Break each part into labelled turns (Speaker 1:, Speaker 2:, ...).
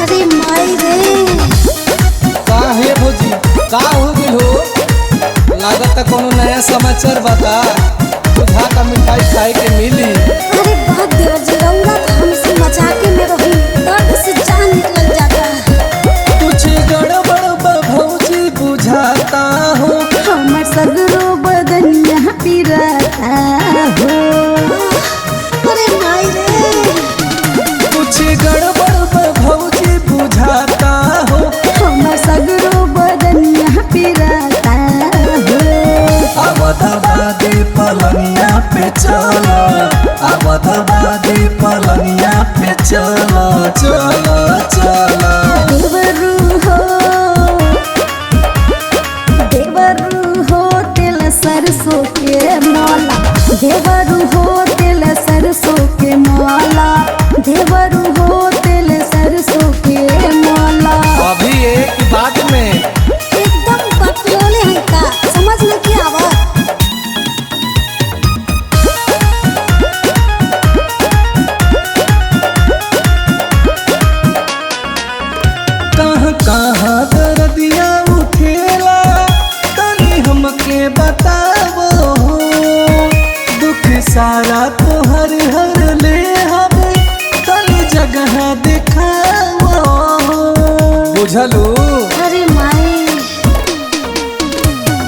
Speaker 1: अरे माई रे
Speaker 2: का है भौजी, का हो गइल हो? लागत कोनो नया समाचार बता। तुझा का मिठाई खाए के मिली।
Speaker 1: अरे बहुत देर जी रौला तो हमसे मजाके में रही, दर्द से जान निकल जाता है।
Speaker 2: कुछ गड़बड़ बा भौजी बुझाता हो।
Speaker 1: हमर सगरो बदनिया पिराता हो। अरे माई रे
Speaker 2: कुछ गड़बड़ बा भौजी बुझाता हो।
Speaker 1: हमर सगरो बदनिया पिराता हो।
Speaker 2: अब दबा दे पलंगिया पे चला, अब दबा दे पलंगिया पे चला चला चला।
Speaker 1: देवरू हो तेल सरसों के माला, देवरू हो तेल सरसों के माला, देवरू हो तेल सरसों के माला।
Speaker 2: अभी एक बात में
Speaker 1: एकदम बकलोले हैं का, समझ में क्या आवा?
Speaker 2: कहाँ कहाँ दर्दिया उठेला तनी हमके बतावो। दुख सारा तो हर ले हवे तनी जगह दिखावो। बुझलू?
Speaker 1: अरे माई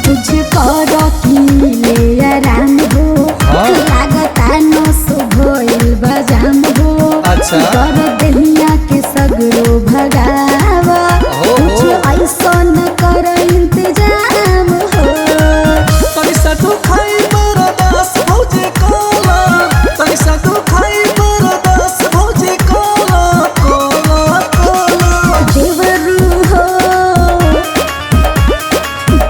Speaker 1: तुझको रखिले आराम हो,
Speaker 2: हाँ?
Speaker 1: लागता नो सुभोइल बजाम हो।
Speaker 2: अच्छा।
Speaker 1: कर दहिया के सगरो भगावा,
Speaker 2: हो।
Speaker 1: कुछ ऐसा न कर इंतजाम हो।
Speaker 2: पैसा तू खाई बरदास भौजी काला, पैसा तू खाई बरदास भौजी काला काला काला।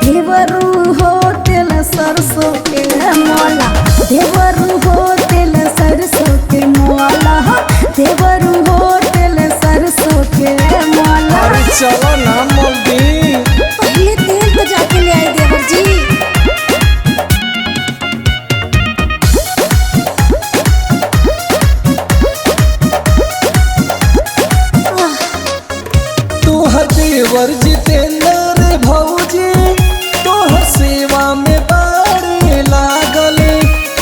Speaker 1: देवरू हो तेल सरसों के माला, देवरू हो तेल सरसों के माला, देवरू हो तेल सरसों के माला।
Speaker 2: अरे चलो ना मल्दी।
Speaker 1: पहले तेल तो जाके ले आए देवर जी।
Speaker 2: तोहर देवर जितेंद्र भौजी तोहर सेवा में बाड़े लागल।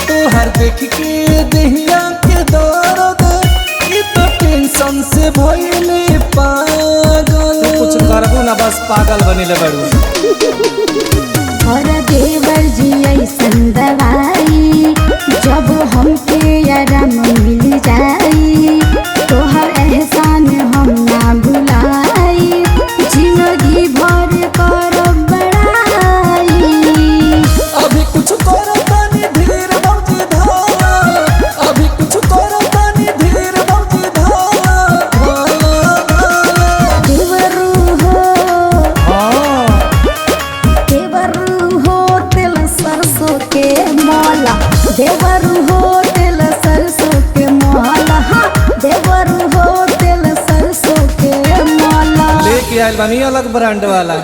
Speaker 2: तोहर देख के दहिया के दर्द ई तो टेंशन से भइले पागल। कुछ करबू ना, बस पागल बनिले बड़ू।
Speaker 1: और देवर जी ऐसन दवाई जब हमके आराम मिल जाई, तोहर एहसान हम ना भुलाई, जिंदगी भर करब बड़ाई।
Speaker 2: अभी कुछ करो तनी धीर भौजी धावा, अभी कुछ करो तनी धीर भौजी धावा धावा धावा।
Speaker 1: देवरू हो
Speaker 2: हाँ
Speaker 1: देवरू हो तेल सरसों के माला, देवरू हो तेल सरसों के माला, देवरू हो तेल सरसों के माला।
Speaker 2: लेके आयल बानी अलग ब्रांड वाला।